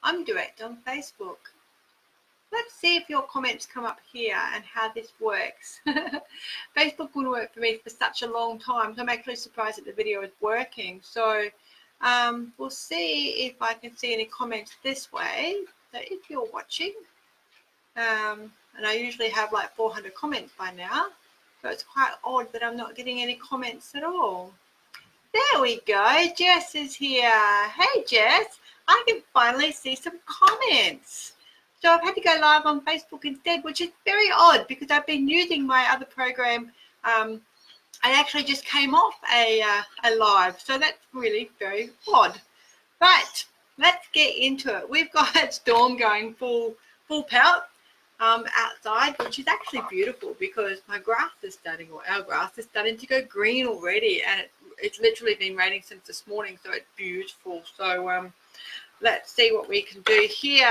I'm direct on Facebook. Let's see if your comments come up here and how this works. Facebook wouldn't work for me for such a long time, so I'm actually surprised that the video is working. So we'll see if I can see any comments this way. So if you're watching, and I usually have like 400 comments by now, so it's quite odd that I'm not getting any comments at all. There we go. Jess is here. Hey, Jess. I can finally see some comments. So I've had to go live on Facebook instead, which is very odd because I've been using my other program. I actually just came off a live, so that's really very odd. But let's get into it. We've got Storm going full pelt outside, which is actually beautiful because my grass is starting, or our grass is starting to go green already, and it's literally been raining since this morning, so it's beautiful. So let's see what we can do here.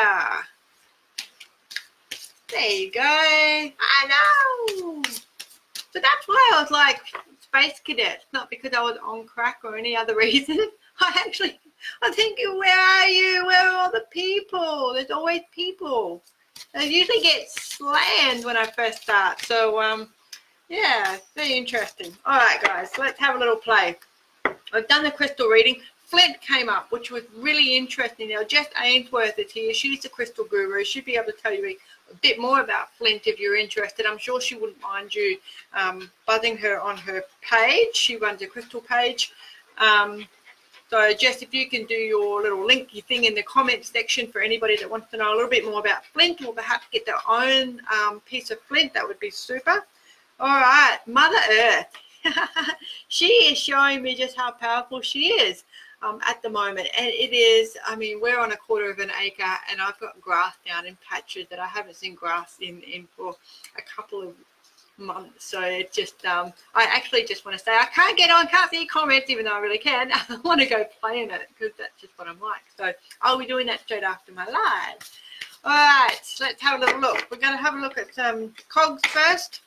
There you go. I know. So that's why I was like Space Cadet, not because I was on crack or any other reason. I'm thinking, where are you? Where are all the people? There's always people. I usually get slammed when I first start. So yeah, very interesting. All right, guys, let's have a little play. I've done the crystal reading. Flint came up, which was really interesting. Now, Jess Ainsworth is here. She's the crystal guru. She'd be able to tell you a bit more about Flint if you're interested. I'm sure she wouldn't mind you buzzing her on her page. She runs a crystal page. So, Jess, if you can do your little linky thing in the comments section for anybody that wants to know a little bit more about Flint, or perhaps get their own piece of Flint, that would be super. All right, Mother Earth. She is showing me just how powerful she is at the moment. And it is, I mean, we're on 1/4 of an acre, and I've got grass down in patches that I haven't seen grass in for a couple of months. So it's just, I actually just want to say, I can't get on, can't see comments, even though I really can. I want to go play in it because that's just what I'm like. So I'll be doing that straight after my live. All right, let's have a little look. We're going to have a look at some cogs first.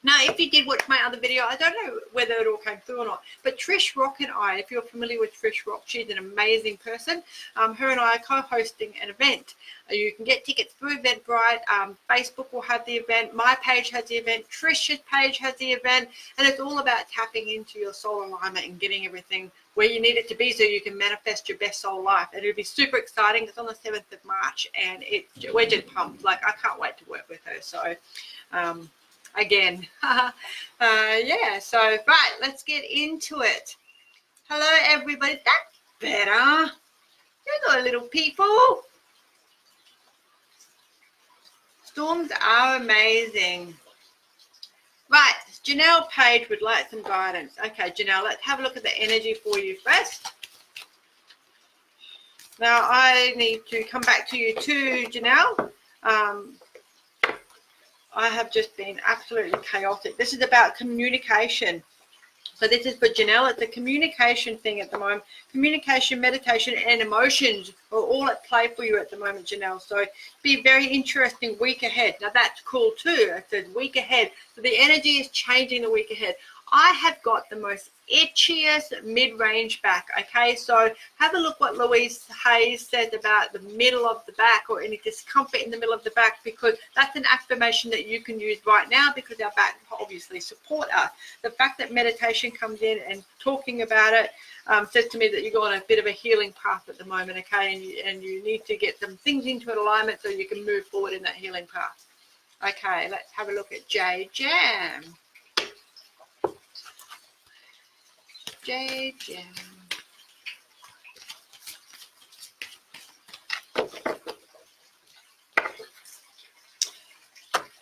Now, if you did watch my other video, I don't know whether it all came through or not, but Trish Rock and I, if you're familiar with Trish Rock, she's an amazing person. Her and I are co-hosting an event. You can get tickets through Eventbrite. Facebook will have the event. My page has the event. Trish's page has the event. And it's all about tapping into your soul alignment and getting everything where you need it to be so you can manifest your best soul life. And it'll be super exciting. It's on the 7th of March, and we're just pumped. Like, I can't wait to work with her. So, again, yeah, so right, let's get into it. Hello everybody. That's better. Hello little people. Storms are amazing. Right, Janelle Page would like some guidance. Okay, Janelle, let's have a look at the energy for you first. Now I need to come back to you too, Janelle. I have just been absolutely chaotic. This is about communication. So this is for Janelle. It's a communication thing at the moment. Communication, meditation, and emotions are all at play for you at the moment, Janelle. So be a very interesting week ahead. Now that's cool too. It says week ahead. So the energy is changing the week ahead. I have got the most itchiest mid-range back. Okay, so have a look what Louise Hayes said about the middle of the back, or any discomfort in the middle of the back, because that's an affirmation that you can use right now, because our back obviously support us. The fact that meditation comes in and talking about it says to me that you're on a bit of a healing path at the moment. Okay, and you need to get some things into alignment so you can move forward in that healing path. Okay, let's have a look at J Jam. J Jam.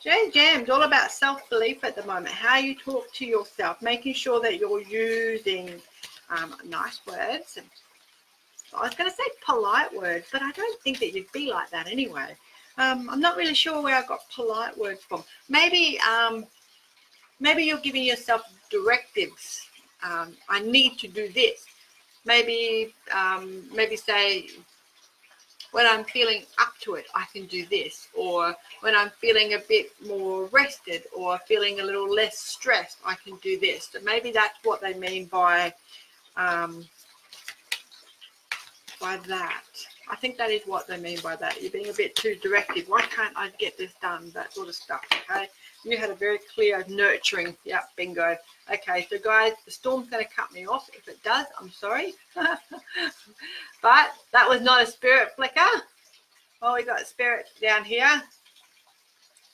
J Jam's all about self-belief at the moment. How you talk to yourself, making sure that you're using nice words. And I was going to say polite words, but I don't think that you'd be like that anyway. I'm not really sure where I got polite words from. Maybe you're giving yourself directives. I need to do this. Maybe say, when I'm feeling up to it, I can do this. Or when I'm feeling a bit more rested or feeling a little less stressed, I can do this. So maybe that's what they mean by that. I think that is what they mean by that. You're being a bit too directive. Why can't I get this done? That sort of stuff, okay? You had a very clear nurturing. Yep, bingo. Okay, so guys, the storm's going to cut me off. If it does, I'm sorry. But that was not a spirit flicker. Oh, we got a spirit down here.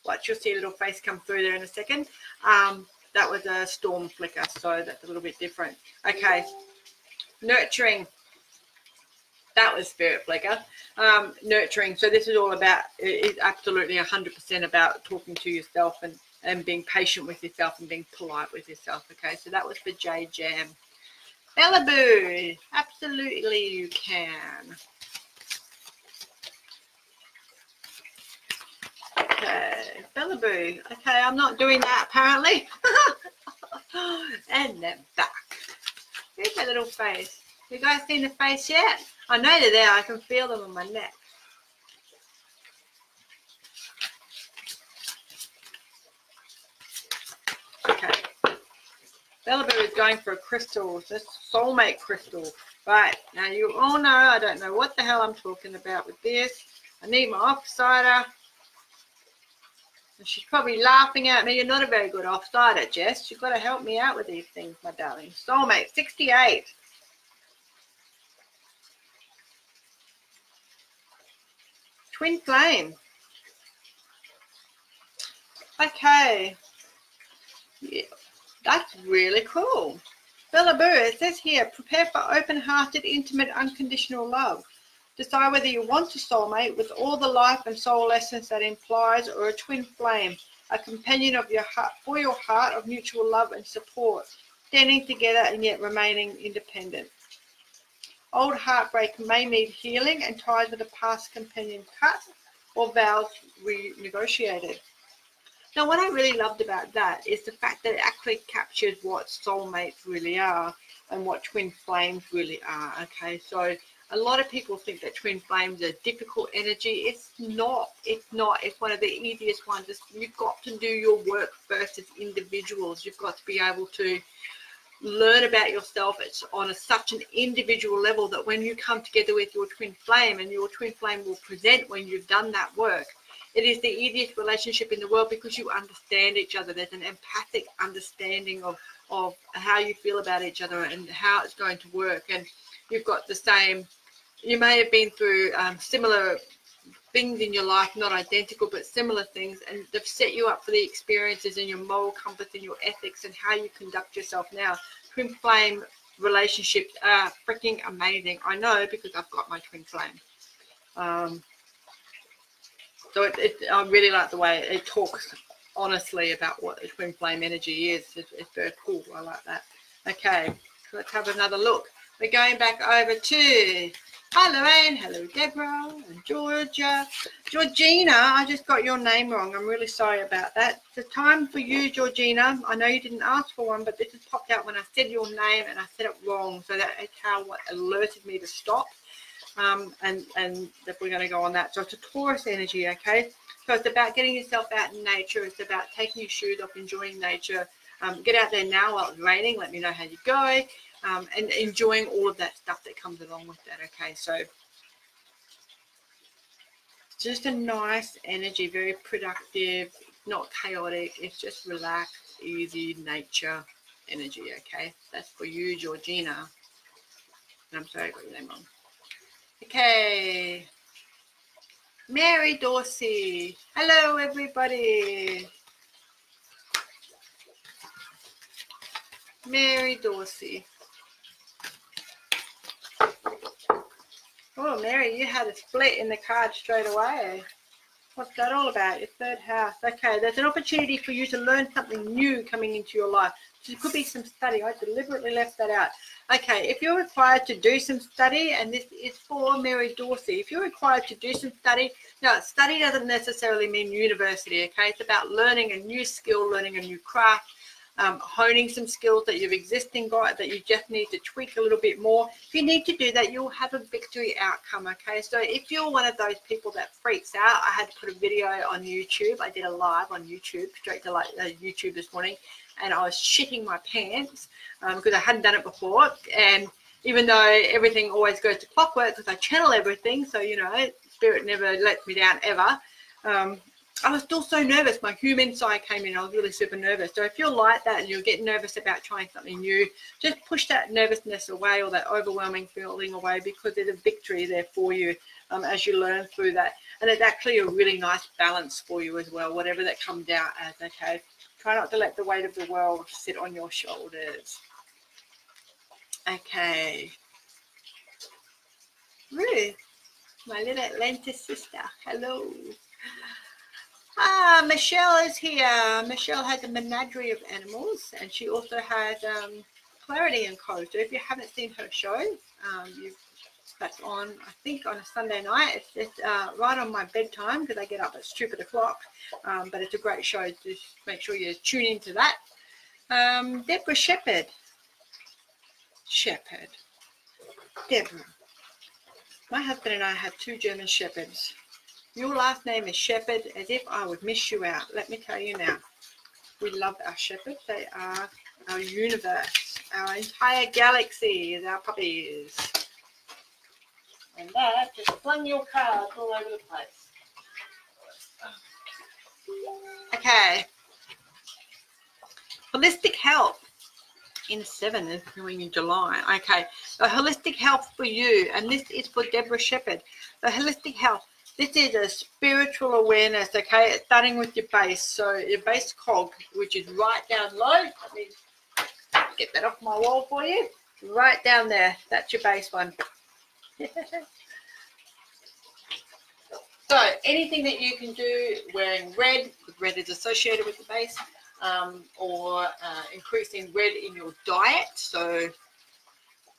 Watch, you'll see a little face come through there in a second. That was a storm flicker, so that's a little bit different. Okay, nurturing. That was spirit flicker. Nurturing. So this is all about, it's absolutely 100% about talking to yourself and being patient with yourself and being polite with yourself. Okay, so that was for J Jam. Bellaboo, absolutely you can. Okay, Bellaboo. Okay, I'm not doing that apparently. And then back. Here's that little face. You guys seen the face yet? I know they're there. I can feel them on my neck. Okay. Bellaboo is going for a crystal. This soulmate crystal. Right. Now you all know I don't know what the hell I'm talking about with this. I need my offsider. And she's probably laughing at me. You're not a very good offsider, Jess. You've got to help me out with these things, my darling. Soulmate, 68. Twin flame. Okay. Yeah, that's really cool. Bellaboo, it says here, prepare for open-hearted, intimate, unconditional love. Decide whether you want a soulmate with all the life and soul essence that implies, or a twin flame, a companion of your heart, for your heart, of mutual love and support, standing together and yet remaining independent. Old heartbreak may need healing and ties with a past companion cut or vows renegotiated. Now, what I really loved about that is the fact that it actually captures what soulmates really are and what twin flames really are. Okay, so a lot of people think that twin flames are difficult energy. It's not. It's not. It's one of the easiest ones. You've got to do your work first as individuals. You've got to be able to learn about yourself. It's on such an individual level that when you come together with your twin flame, and your twin flame will present when you've done that work, it is the easiest relationship in the world because you understand each other. There's an empathic understanding of how you feel about each other and how it's going to work. And you've got the same, you may have been through similar things in your life, not identical, but similar things, and they've set you up for the experiences and your moral compass and your ethics and how you conduct yourself now. Twin flame relationships are freaking amazing. I know because I've got my twin flame. So I really like the way it talks honestly about what the twin flame energy is. It's very cool. I like that. Okay, so let's have another look. We're going back over to, hi Lorraine, hello Deborah, and Georgia. Georgina, I just got your name wrong. I'm really sorry about that. It's time for you, Georgina. I know you didn't ask for one, but this has popped out when I said your name and I said it wrong. So that is how what alerted me to stop. And that we're going to go on that. So it's a Taurus energy, okay? So it's about getting yourself out in nature. It's about taking your shoes off, enjoying nature. Get out there now while it's raining. Let me know how you go. And enjoying all of that stuff that comes along with that, okay? So just a nice energy, very productive, not chaotic. It's just relaxed, easy nature energy, okay? That's for you, Georgina. And I'm sorry I got your name wrong. Okay, Mary Dorsey. Hello, everybody. Mary Dorsey. Oh, Mary, you had a split in the card straight away. What's that all about? Your third house. Okay, there's an opportunity for you to learn something new coming into your life. So it could be some study. I deliberately left that out. Okay, if you're required to do some study, and this is for Mary Dorsey, if you're required to do some study, now study doesn't necessarily mean university, okay? It's about learning a new skill, learning a new craft, honing some skills that you've existing got that you just need to tweak a little bit more. If you need to do that, you'll have a victory outcome, okay? So if you're one of those people that freaks out, I had to put a video on YouTube. I did a live on YouTube, straight to YouTube this morning, and I was shitting my pants because I hadn't done it before. And even though everything always goes to clockwork because I channel everything, so you know, spirit never lets me down ever. I was still so nervous. My human side came in. I was really super nervous. So if you're like that and you're getting nervous about trying something new, just push that nervousness away or that overwhelming feeling away, because there's a victory there for you as you learn through that. And it's actually a really nice balance for you as well, whatever that comes out as, okay? Try not to let the weight of the world sit on your shoulders. Okay. Ruth, my little Atlantis sister, hello. Michelle is here. Michelle has a menagerie of animals, and she also has Clarity and Co. So if you haven't seen her show, that's on, I think, on a Sunday night. It's right on my bedtime because I get up at stupid o'clock. But it's a great show. Just make sure you tune into that. Deborah Shepherd. Deborah. My husband and I have 2 German Shepherds. Your last name is Shepherd, as if I would miss you out. Let me tell you now. We love our shepherds. They are our universe. Our entire galaxy is our puppies. And that just flung your cards all over the place. Okay. Holistic health in 7 is coming in July. Okay. The holistic health for you, and this is for Deborah Shepherd. The holistic health. This is a spiritual awareness, okay? It's starting with your base. So your base cog, which is right down low. Let me get that off my wall for you. Right down there. That's your base one. So anything that you can do wearing red, because red is associated with the base, or increasing red in your diet. So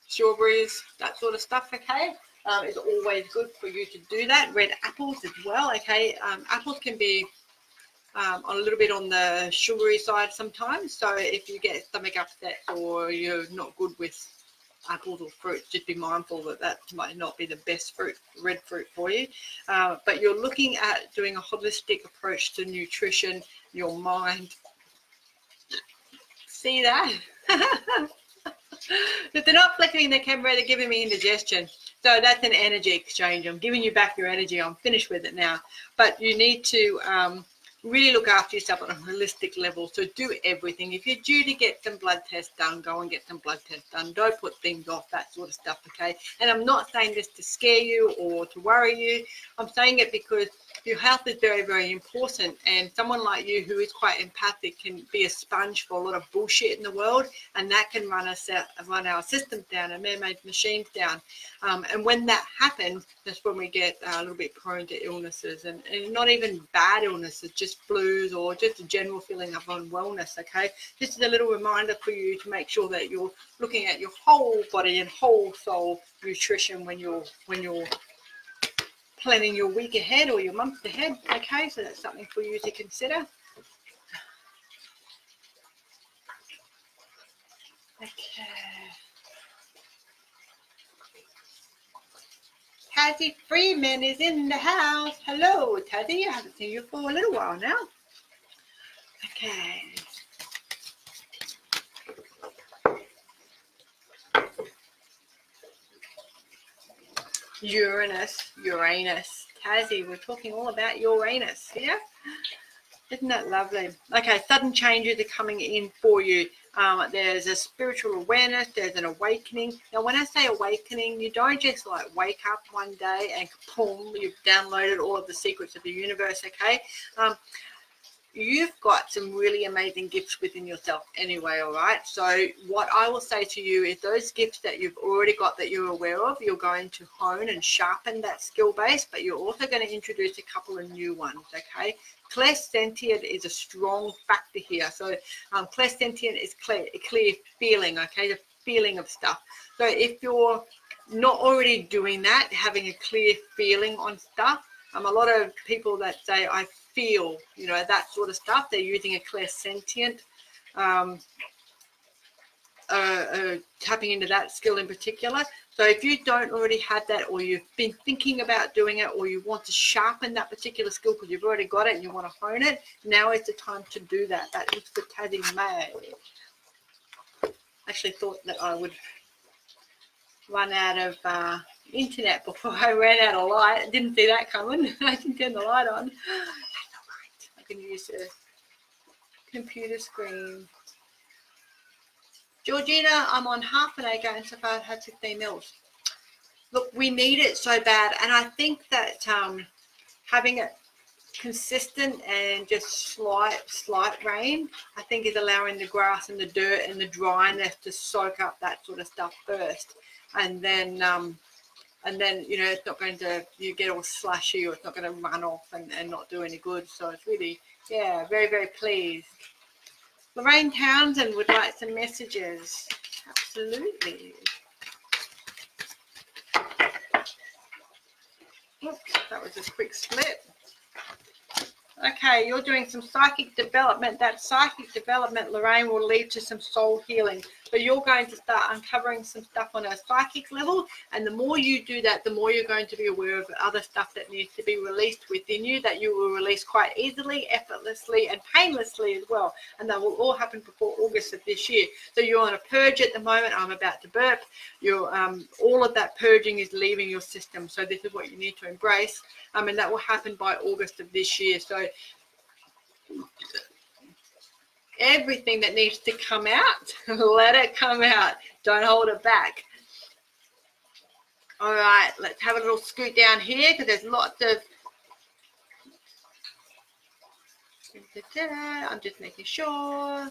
strawberries, that sort of stuff, okay? It's always good for you to do that. Red apples as well, okay? Apples can be a little bit on the sugary side sometimes. So if you get stomach upset or you're not good with apples or fruit, just be mindful that that might not be the best fruit, red fruit for you. But you're looking at doing a holistic approach to nutrition, your mind. See that? If they're not flickering the camera, they're giving me indigestion. So that's an energy exchange. I'm giving you back your energy. I'm finished with it now. But you need to really look after yourself on a holistic level. So do everything. If you're due to get some blood tests done, go and get some blood tests done. Don't put things off, that sort of stuff, okay? And I'm not saying this to scare you or to worry you. I'm saying it because your health is very, very important. And someone like you who is quite empathic can be a sponge for a lot of bullshit in the world. And that can run our systems down, our man-made machines down. And when that happens, that's when we get a little bit prone to illnesses. And not even bad illnesses, just flus or just a general feeling of unwellness, okay? This is a little reminder for you to make sure that you're looking at your whole body and whole soul nutrition when you're planning your week ahead or your month ahead, okay? So that's something for you to consider. Okay. Tazzy Freeman is in the house. Hello, Tazzy. I haven't seen you for a little while now. Okay. Uranus. Tazzy, we're talking all about Uranus here. Isn't that lovely? Okay, sudden changes are coming in for you. There's a spiritual awareness, there's an awakening. Now, when I say awakening, you don't just like wake up one day and boom, you've downloaded all of the secrets of the universe, okay? You've got some really amazing gifts within yourself anyway, all right? So what I will say to you is those gifts that you've already got that you're aware of, you're going to hone and sharpen that skill base, but you're also going to introduce a couple of new ones, okay? Clairsentient is a strong factor here. So clairsentient is a clear feeling, okay? The feeling of stuff. So if you're not already doing that, having a clear feeling on stuff, a lot of people that say, I feel, you know, that sort of stuff, they're using a clairsentient, tapping into that skill in particular. So if you don't already have that, or you've been thinking about doing it, or you want to sharpen that particular skill because you've already got it and you want to hone it, now is the time to do that. That is for Tazzy May. I actually thought that I would run out of internet before I ran out of light. I didn't see that coming. I didn't turn the light on. I can use a computer screen. Georgina, I'm on half an egg and so far I've had 16 mils. Look, we need it so bad, and I think that having it consistent and just slight rain, I think is allowing the grass and the dirt and the dryness to soak up that sort of stuff first, and then you know, it's not going to, you get all slushy, or it's not going to run off and not do any good. So it's really, yeah, very, very pleased. Lorraine Townsend would like some messages. Absolutely. Oops, that was a quick split. Okay, you're doing some psychic development. That psychic development, Lorraine, will lead to some soul healing. So you're going to start uncovering some stuff on a psychic level, and the more you do that, the more you're going to be aware of other stuff that needs to be released within you, that you will release quite easily, effortlessly, and painlessly as well. And that will all happen before August of this year. So you're on a purge at the moment. I'm about to burp. You're, all of that purging is leaving your system. So this is what you need to embrace. And that will happen by August of this year. So everything that needs to come out, let it come out. Don't hold it back. All right, let's have a little scoot down here because there's lots of... I'm just making sure.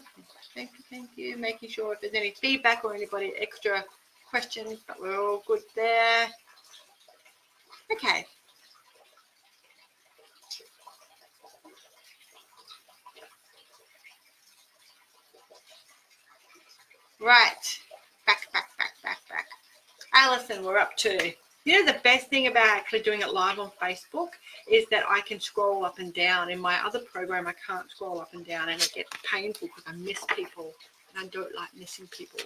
Thank you. Making sure if there's any feedback or anybody extra questions, but we're all good there. Okay. Right, back. Alison, we're up to, you know, the best thing about actually doing it live on Facebook is that I can scroll up and down. In my other program, I can't scroll up and down, and it gets painful because I miss people, and I don't like missing people.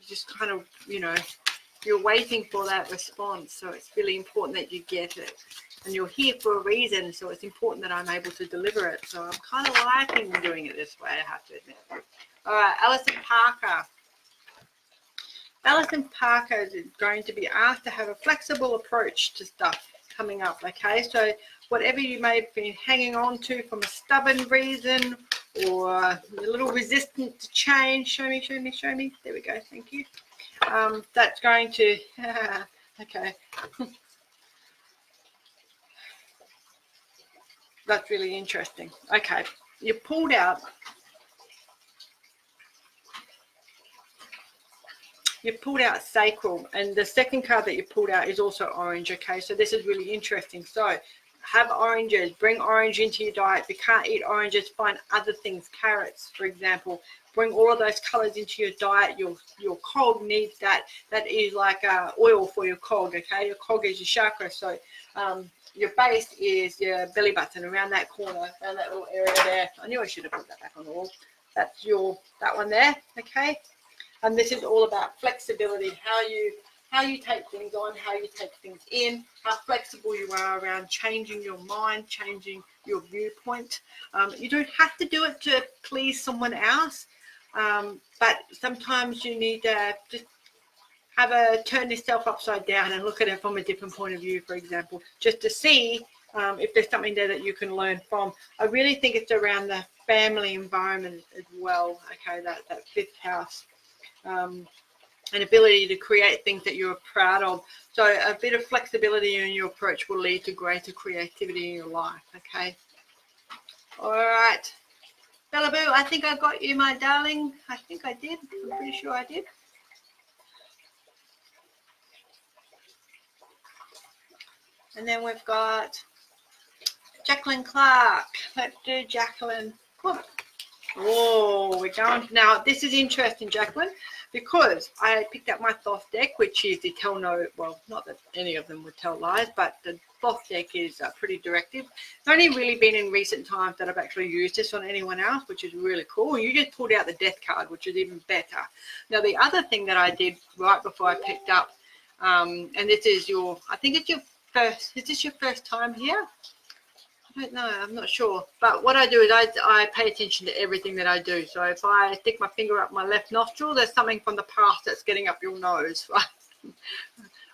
You just kind of, you know, you're waiting for that response, so it's really important that you get it. And you're here for a reason, so it's important that I'm able to deliver it. So I'm kind of liking doing it this way, I have to admit. All right, Alison Parker. Alison Parker is going to be asked to have a flexible approach to stuff coming up, okay? So whatever you may have been hanging on to from a stubborn reason or a little resistant to change, show me. There we go, thank you. That's going to, okay. That's really interesting. Okay, you pulled out. You pulled out sacral, and the second card that you pulled out is also orange, okay? So this is really interesting. So have oranges, bring orange into your diet. If you can't eat oranges, find other things, carrots, for example. Bring all of those colors into your diet. Your cog needs that. That is like oil for your cog, okay? Your cog is your chakra. So your base is your belly button, around that corner, around that little area there. I knew I should have put that back on the wall. That's that one there, okay? And this is all about flexibility, how you take things on, how you take things in, how flexible you are around changing your mind, changing your viewpoint. You don't have to do it to please someone else, but sometimes you need to just turn yourself upside down and look at it from a different point of view, for example, just to see if there's something there that you can learn from. I really think it's around the family environment as well, okay, that fifth house. An ability to create things that you're proud of. So a bit of flexibility in your approach will lead to greater creativity in your life, okay? All right. Bella Boo, I think I got you, my darling. I think I did. I'm pretty sure I did. And then we've got Jacqueline Clark. Let's do Jacqueline. Whoop. Oh, we're going to, now this is interesting, Jacqueline, because I picked up my Thoth deck, which is the tell no, well, not that any of them would tell lies, but the Thoth deck is pretty directive. It's only really been in recent times that I've actually used this on anyone else, which is really cool. You just pulled out the death card, which is even better. Now, the other thing that I did right before I picked up, and this is your, I think it's your first, is this your first time here? I don't know, I'm not sure. But what I do is I pay attention to everything that I do. So if I stick my finger up my left nostril, there's something from the past that's getting up your nose, right?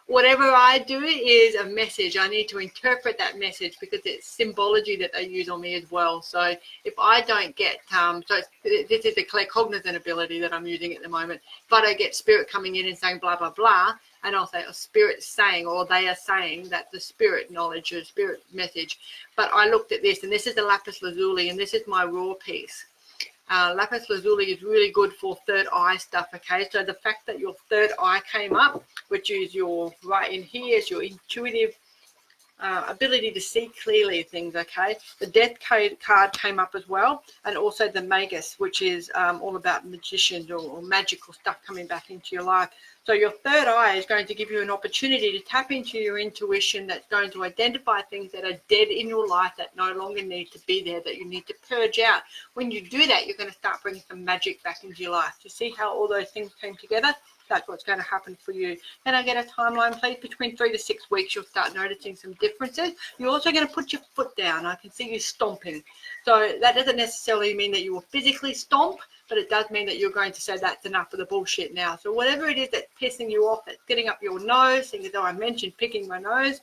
Whatever I do is a message. I need to interpret that message because it's symbology that they use on me as well. So if I don't get, this is the claircognizant ability that I'm using at the moment. If I don't get spirit coming in and saying blah, blah, blah, and I'll say, oh, spirit's saying, or they are saying that the spirit knowledge or spirit message. But I looked at this, and this is the lapis lazuli, and this is my raw piece. Lapis lazuli is really good for third eye stuff, okay? So the fact that your third eye came up, which is your right in here, is your intuitive ability to see clearly things, okay? The death card came up as well, and also the magus, which is all about magicians or magical stuff coming back into your life. So your third eye is going to give you an opportunity to tap into your intuition that's going to identify things that are dead in your life that no longer need to be there, that you need to purge out. When you do that, you're going to start bringing some magic back into your life. You see how all those things came together? That's what's going to happen for you. Can I get a timeline, please? Between 3 to 6 weeks, you'll start noticing some differences. You're also going to put your foot down. I can see you stomping. So that doesn't necessarily mean that you will physically stomp, but it does mean that you're going to say that's enough of the bullshit now. So whatever it is that's pissing you off, that's getting up your nose, things that I mentioned, picking my nose,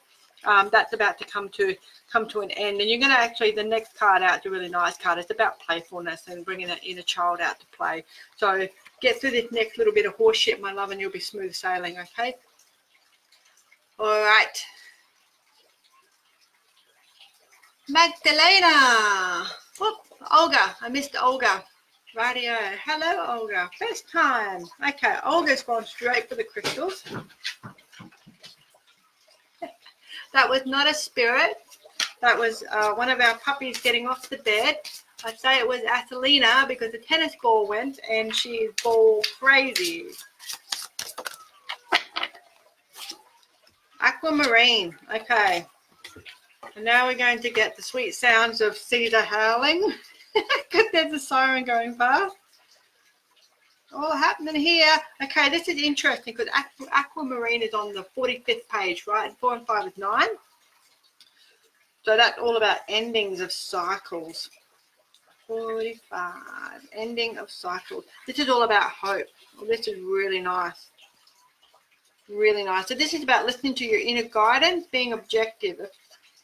that's about to come to an end. And you're going to actually, the next card out is a really nice card. It's about playfulness and bringing that inner child out to play. So get through this next little bit of horse shit, my love, and you'll be smooth sailing, okay? All right. Magdalena. Whoop, Olga. I missed Olga. Radio. Hello, Olga. First time. Okay, Olga's gone straight for the crystals. That was not a spirit. That was one of our puppies getting off the bed. I'd say it was Athena because the tennis ball went and she is ball crazy. Aquamarine. Okay. And now we're going to get the sweet sounds of Caesar howling because there's a siren going past. All happening here. Okay, this is interesting because Aquamarine is on the 45th page, right? And 4 and 5 is 9. So that's all about endings of cycles. 45, ending of cycles. This is all about hope. Well, this is really nice. Really nice. So this is about listening to your inner guidance, being objective.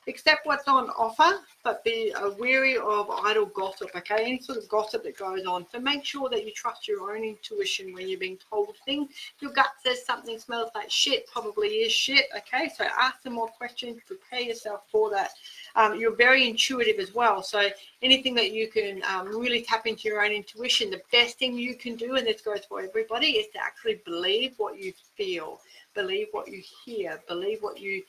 Accept what's on offer, but be wary of idle gossip, okay? Any sort of gossip that goes on. So make sure that you trust your own intuition when you're being told things. If your gut says something smells like shit, probably is shit, okay? So ask some more questions, prepare yourself for that. You're very intuitive as well. So anything that you can really tap into your own intuition, the best thing you can do, and this goes for everybody, is to actually believe what you feel, believe what you hear, believe what you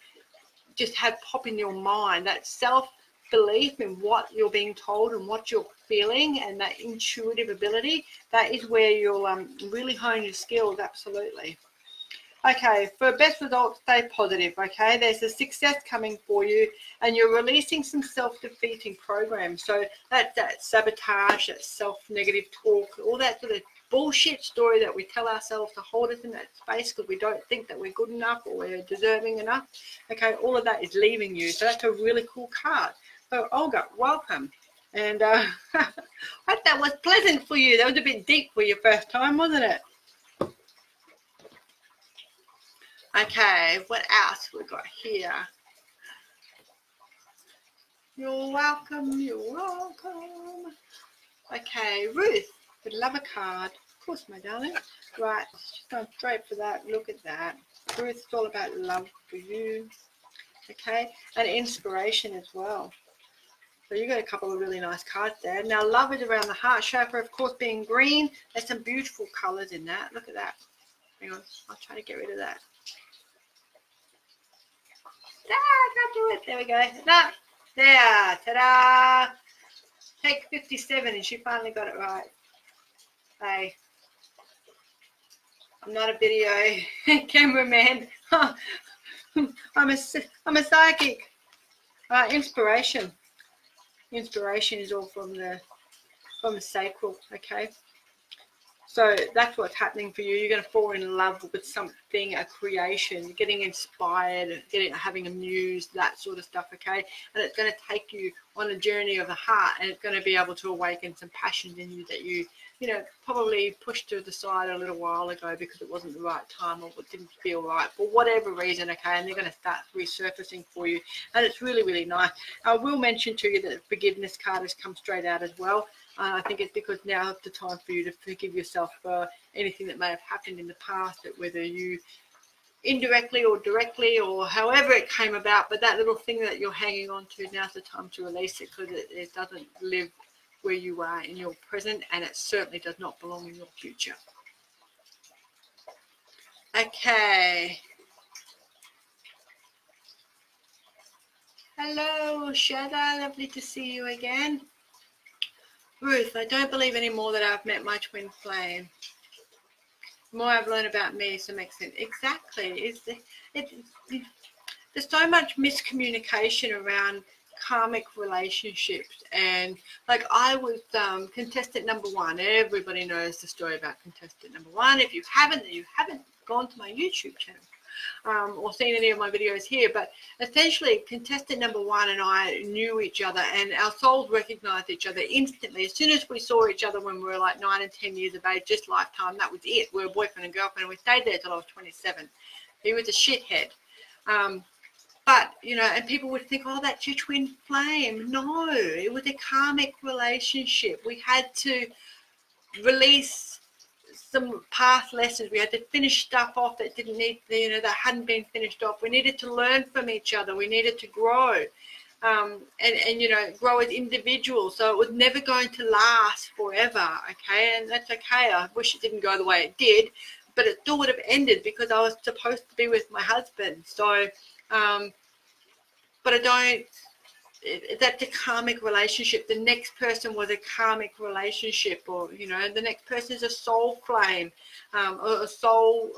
just have pop in your mind. That self-belief in what you're being told and what you're feeling, and that intuitive ability, that is where you'll really hone your skills, absolutely. Okay, for best results, stay positive, okay? There's a success coming for you, and you're releasing some self-defeating programs. So that's that sabotage, that self-negative talk, all that sort of bullshit story that we tell ourselves to hold us in that space because we don't think that we're good enough or we're deserving enough. Okay, all of that is leaving you. So that's a really cool card. So Olga, welcome. And I hope that was pleasant for you. That was a bit deep for your first time, wasn't it? Okay, what else we got here? You're welcome, you're welcome. Okay, Ruth would love a card. Of course, my darling. Right, she's going straight for that. Look at that. Ruth, it's all about love for you. Okay, and inspiration as well. So you got a couple of really nice cards there. Now, love is around the heart chakra, of course, being green. There's some beautiful colors in that. Look at that. Hang on, I'll try to get rid of that. I can't do it. There we go. No, there. Ta-da. Take 57, and she finally got it right. Hey, I'm not a video cameraman. I'm a psychic. Inspiration. Inspiration is all from the sacral. Okay. So that's what's happening for you. You're going to fall in love with something, a creation, getting inspired, having a muse, that sort of stuff, okay? And it's going to take you on a journey of the heart, and it's going to be able to awaken some passions in you that you probably pushed to the side a little while ago because it wasn't the right time or it didn't feel right for whatever reason, okay? And they're going to start resurfacing for you, and it's really, really nice. I will mention to you that the forgiveness card has come straight out as well. I think it's because now is the time for you to forgive yourself for anything that may have happened in the past, whether you indirectly or directly or however it came about, but that little thing that you're hanging on to, now's the time to release it, because it doesn't live where you are in your present, and it certainly does not belong in your future. Okay. Hello, Shada. Lovely to see you again. Ruth, I don't believe anymore that I've met my twin flame. The more I've learned about me, so it makes sense. Exactly. There's so much miscommunication around karmic relationships, and like I was contestant number 1. Everybody knows the story about contestant number 1. If you haven't gone to my YouTube channel or seen any of my videos here, but essentially contestant number 1 and I knew each other, and our souls recognized each other instantly. As soon as we saw each other when we were like 9 and 10 years of age, just lifetime, that was it. We were boyfriend and girlfriend, and we stayed there till I was 27. He was a shithead. But, and people would think, oh, that's your twin flame. No, it was a karmic relationship. We had to release some past lessons. We had to finish stuff off that didn't need, that hadn't been finished off. We needed to learn from each other. We needed to grow, and grow as individuals. So it was never going to last forever, okay? And that's okay. I wish it didn't go the way it did, but it still would have ended because I was supposed to be with my husband. So, but I don't. That's a karmic relationship. The next person was a karmic relationship, or the next person is a soul flame, or a soul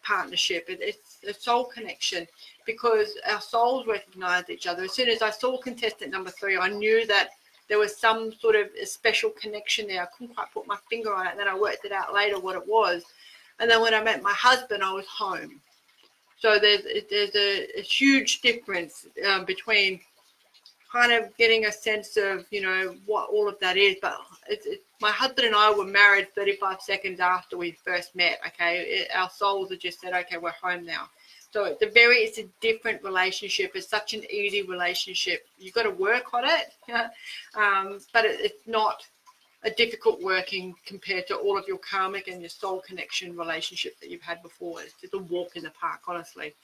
partnership. It's a soul connection, because our souls recognize each other. As soon as I saw contestant number 3, I knew that there was some sort of a special connection there. I couldn't quite put my finger on it, and then I worked it out later what it was. And then when I met my husband, I was home. So there's a huge difference between kind of getting a sense of, what all of that is. But my husband and I were married 35 seconds after we first met, okay? Our souls have just said, okay, we're home now. So it's a different relationship. It's such an easy relationship. You've got to work on it, but it's not a difficult working compared to all of your karmic and your soul connection relationships that you've had before. It's just a walk in the park, honestly.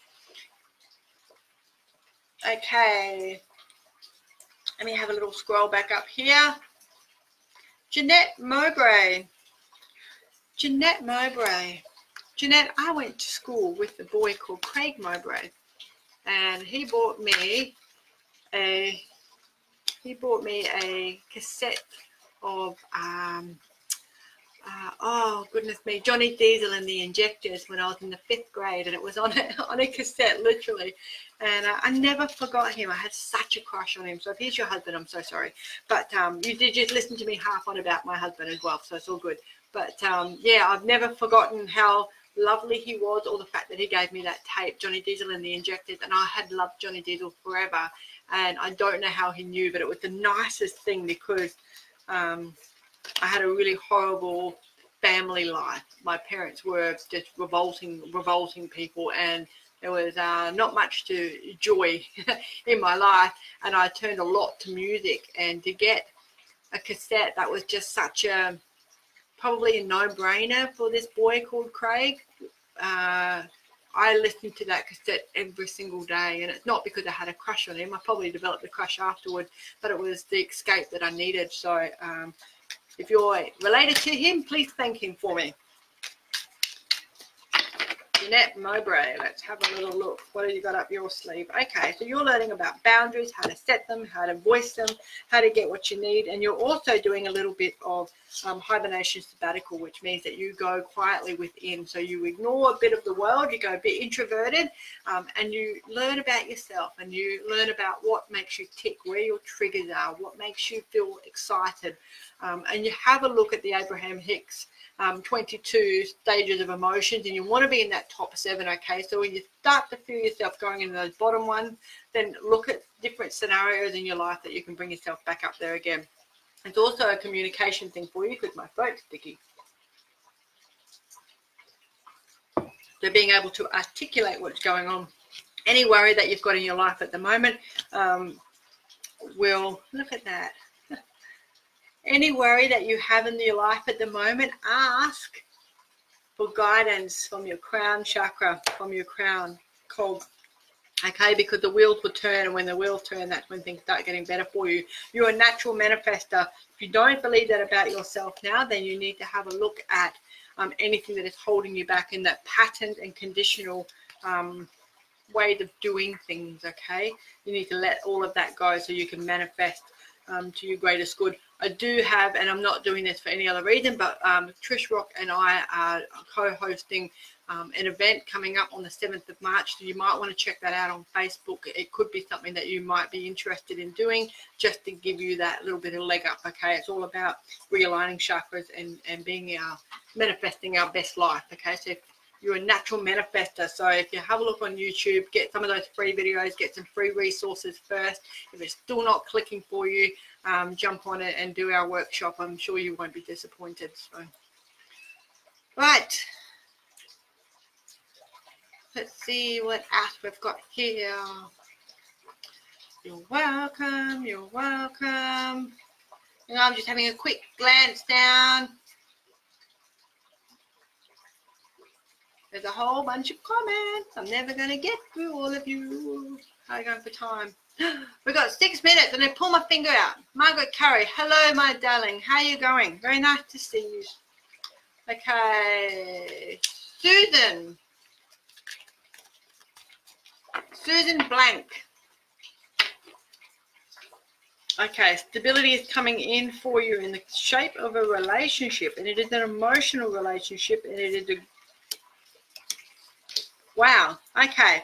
Okay. Let me have a little scroll back up here. Jeanette Mowbray. Jeanette Mowbray. Jeanette, I went to school with a boy called Craig Mowbray, and he bought me a cassette of oh goodness me, Johnny Diesel and the Injectors when I was in the 5th grade, and it was on a cassette, literally. And I never forgot him. I had such a crush on him. So if he's your husband, I'm so sorry. But you did just listen to me harp on about my husband as well, so it's all good. But yeah, I've never forgotten how lovely he was, or the fact that he gave me that tape, Johnny Diesel and the Injectors, and I had loved Johnny Diesel forever. And I don't know how he knew, but it was the nicest thing, because I had a really horrible family life. My parents were just revolting people, and there was not much to joy in my life, and I turned a lot to music. And to get a cassette that was just such a, probably a no-brainer for this boy called Craig, I listened to that cassette every single day. And it's not because I had a crush on him. I probably developed a crush afterward, but it was the escape that I needed. So if you're related to him, please thank him for me. Jeanette Mowbray, let's have a little look. What have you got up your sleeve? Okay, so you're learning about boundaries, how to set them, how to voice them, how to get what you need. And you're also doing a little bit of hibernation sabbatical, which means that you go quietly within. So you ignore a bit of the world, you go a bit introverted, and you learn about yourself, and you learn about what makes you tick, where your triggers are, what makes you feel excited, and you have a look at the Abraham Hicks 22 stages of emotions, and you want to be in that top 7, okay? So when you start to feel yourself going into those bottom ones, then look at different scenarios in your life that you can bring yourself back up there again. It's also a communication thing for you because my throat's sticky. So being able to articulate what's going on. Any worry that you've got in your life at the moment will, look at that. Any worry that you have in your life at the moment, ask for guidance from your crown chakra, from your crown cog, okay? Because the wheels will turn, and when the wheels turn, that's when things start getting better for you. You're a natural manifester. If you don't believe that about yourself now, then you need to have a look at anything that is holding you back in that patterned and conditional ways of doing things, okay? You need to let all of that go so you can manifest to your greatest good. I do have, and I'm not doing this for any other reason, but Trish Rock and I are co-hosting an event coming up on the 7th of March. So you might want to check that out on Facebook. It could be something that you might be interested in doing, just to give you that little bit of leg up, okay? It's all about realigning chakras and being manifesting our best life, okay? So if you're a natural manifester, so if you have a look on YouTube, get some of those free videos, get some free resources first. If it's still not clicking for you, jump on it and do our workshop. I'm sure you won't be disappointed. So, right, let's see what else we've got here. You're welcome, you're welcome. And I'm just having a quick glance down. There's a whole bunch of comments. I'm never going to get through all of you. How are you going for time? We've got 6 minutes, and I pull my finger out. Margaret Curry, hello, my darling. How are you going? Very nice to see you. Okay. Susan. Susan Blank. Okay, stability is coming in for you in the shape of a relationship, and it is an emotional relationship, and it is a wow, okay.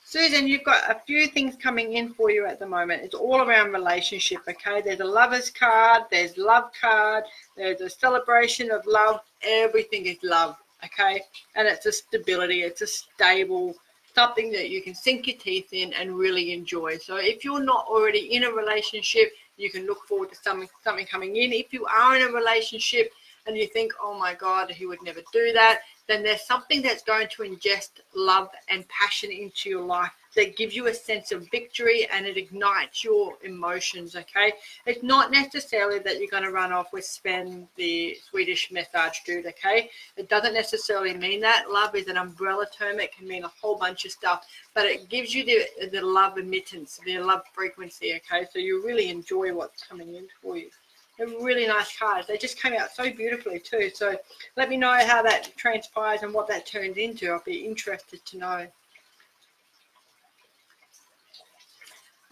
Susan, you've got a few things coming in for you at the moment. It's all around relationship, okay? There's a lover's card, there's love card, there's a celebration of love. Everything is love, okay? And it's a stability, it's a stable, something that you can sink your teeth in and really enjoy. So if you're not already in a relationship, you can look forward to something coming in. If you are in a relationship, and you think, oh my God, he would never do that, then there's something that's going to ingest love and passion into your life that gives you a sense of victory, and it ignites your emotions, okay? It's not necessarily that you're going to run off with Sven, the Swedish massage dude, okay? It doesn't necessarily mean that. Love is an umbrella term. It can mean a whole bunch of stuff, but it gives you the love emittance, the love frequency, okay? So you really enjoy what's coming in for you. They're really nice cards. They just came out so beautifully too. So let me know how that transpires and what that turns into. I'll be interested to know.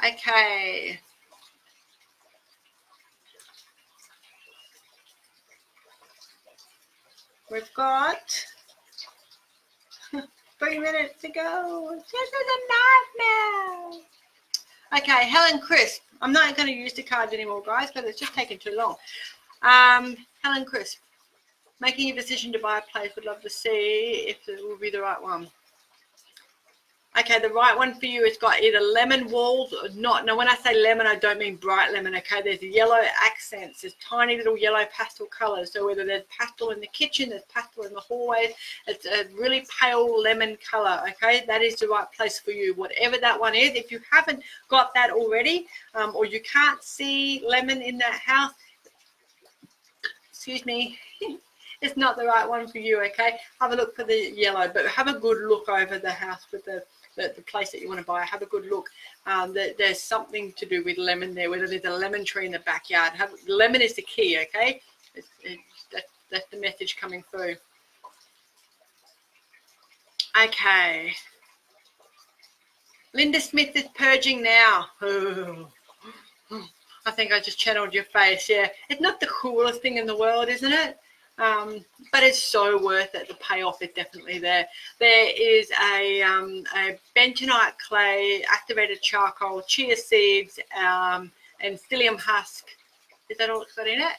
Okay. We've got 3 minutes to go. This is a nightmare. Okay, Helen Crisp. I'm not going to use the cards anymore, guys, because it's just taking too long. Helen Crisp. Making a decision to buy a place. Would love to see if it will be the right one. Okay, the right one for you has got either lemon walls or not. Now, when I say lemon, I don't mean bright lemon, okay? There's yellow accents. There's tiny little yellow pastel colors. So whether there's pastel in the kitchen, there's pastel in the hallways, it's a really pale lemon color, okay? That is the right place for you, whatever that one is. If you haven't got that already, or you can't see lemon in that house, excuse me, it's not the right one for you, okay? Have a look for the yellow, but have a good look over the house with the place that you want to buy. Have a good look. There's something to do with lemon there, whether there's a lemon tree in the backyard. Lemon is the key, okay? That's the message coming through. Okay. Linda Smith is purging now. Oh, I think I just channeled your face. Yeah, it's not the coolest thing in the world, isn't it? But it's so worth it. The payoff is definitely there. There is a bentonite clay, activated charcoal, chia seeds, and and psyllium husk. Is that all it's got in it?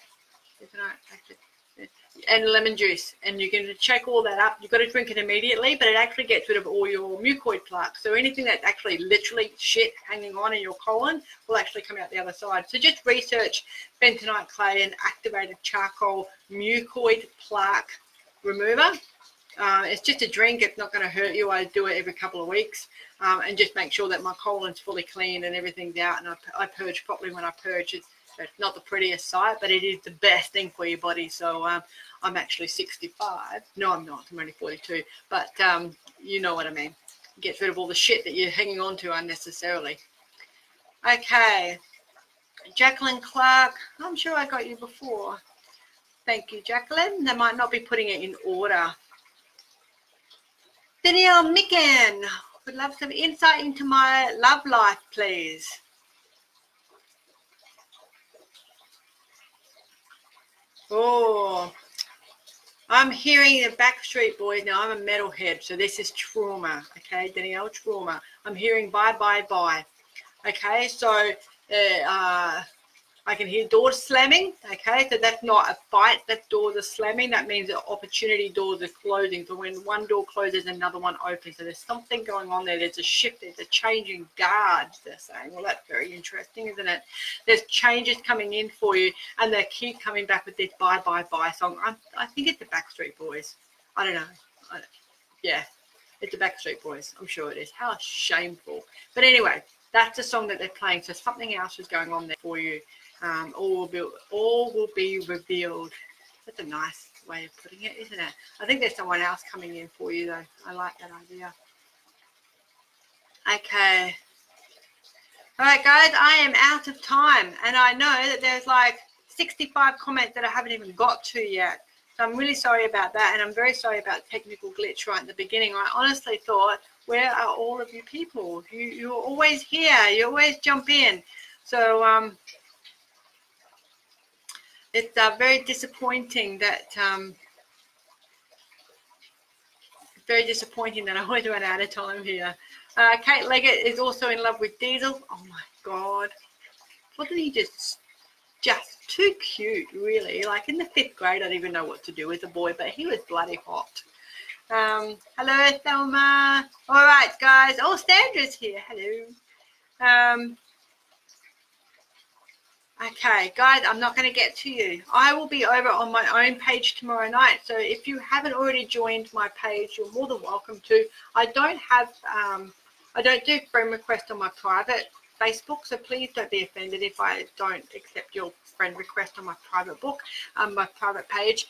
And lemon juice, and you're going to shake all that up. You've got to drink it immediately, but it actually gets rid of all your mucoid plaque. So anything that's actually literally shit hanging on in your colon will actually come out the other side. So just research bentonite clay and activated charcoal mucoid plaque remover. It's just a drink. It's not going to hurt you. I do it every couple of weeks, and just make sure that my colon's fully clean and everything's out, and I purge properly when I purge. It's not the prettiest sight, but it is the best thing for your body. So I'm actually 65. No, I'm not. I'm only 42. But you know what I mean. It gets rid of all the shit that you're hanging on to unnecessarily. Okay. Jacqueline Clark. I'm sure I got you before. Thank you, Jacqueline. They might not be putting it in order. Danielle Micken. Would love some insight into my love life, please. Oh, I'm hearing the Backstreet Boys. Now, I'm a metalhead, so this is trauma, okay, Danielle, trauma. I'm hearing bye, bye, bye, okay, so I can hear doors slamming, okay, so that's not a fight, that doors are slamming. That means that opportunity doors are closing. So when one door closes, another one opens. So there's something going on there. There's a shift, there's a changing guards, they're saying. Well, that's very interesting, isn't it? There's changes coming in for you, and they keep coming back with this bye, bye, bye song. I think it's the Backstreet Boys. I don't know. Yeah, it's the Backstreet Boys. I'm sure it is. How shameful. But anyway, that's the song that they're playing. So something else is going on there for you. All will be revealed. That's a nice way of putting it, isn't it? I think there's someone else coming in for you, though. I like that idea. Okay. All right, guys, I am out of time, and I know that there's like 65 comments that I haven't even got to yet. So I'm really sorry about that, and I'm very sorry about technical glitch right at the beginning. I honestly thought, where are all of you people? You're always here. You always jump in. So it's very disappointing that I always run out of time here. Kate Leggett is also in love with Diesel. Oh my God, wasn't he just too cute, really? Like in the 5th grade, I didn't even know what to do with a boy, but he was bloody hot. Hello, Thelma. All right, guys. Oh, Sandra's here. Hello. Okay, guys, I'm not going to get to you. I will be over on my own page tomorrow night. So if you haven't already joined my page, you're more than welcome to. I don't do friend requests on my private Facebook, so please don't be offended if I don't accept your friend request on my private my private page.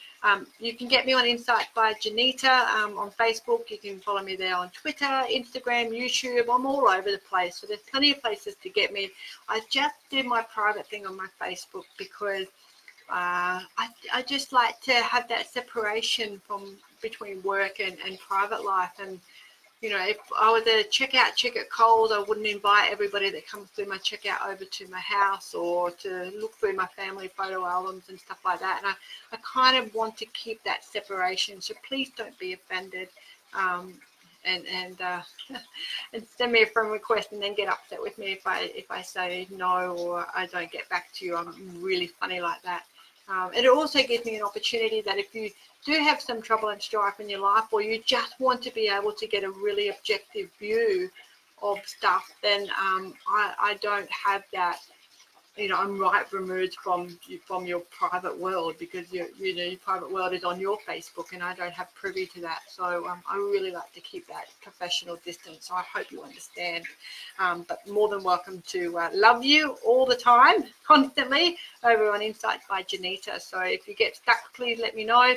You can get me on Insight by Johnita on Facebook. You can follow me there on Twitter, Instagram, YouTube. I'm all over the place, so there's plenty of places to get me. I just do my private thing on my Facebook because I just like to have that separation between work and private life. And you know, if I was a checkout chick at Coles, I wouldn't invite everybody that comes through my checkout over to my house or to look through my family photo albums and stuff like that. And I kind of want to keep that separation. So please don't be offended and send me a friend request and then get upset with me if I say no or I don't get back to you. I'm really funny like that. It also gives me an opportunity that if you do have some trouble and strife in your life, or you just want to be able to get a really objective view of stuff, then I don't have that. You know, I'm right removed from your private world because your private world is on your Facebook, and I don't have privy to that. So I really like to keep that professional distance. So I hope you understand. But more than welcome to love you all the time, constantly over on Insights by Johnita. So if you get stuck, please let me know.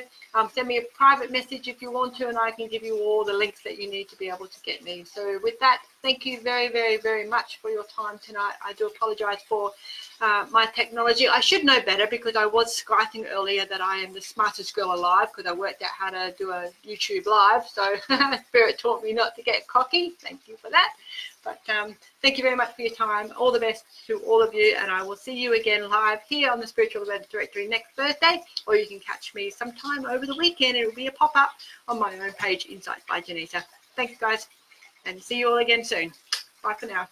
Send me a private message if you want to, and I can give you all the links that you need to be able to get me. So with that, thank you very, very, very much for your time tonight. I do apologize for my technology. I should know better because I was skyping earlier that I am the smartest girl alive because I worked out how to do a YouTube live. So Spirit taught me not to get cocky. Thank you for that. But thank you very much for your time. All the best to all of you, and I will see you again live here on the Spiritual Event Directory next Thursday, or you can catch me sometime over the weekend. It will be a pop-up on my own page, Insights by Johnita. Thanks, guys, and see you all again soon. Bye for now.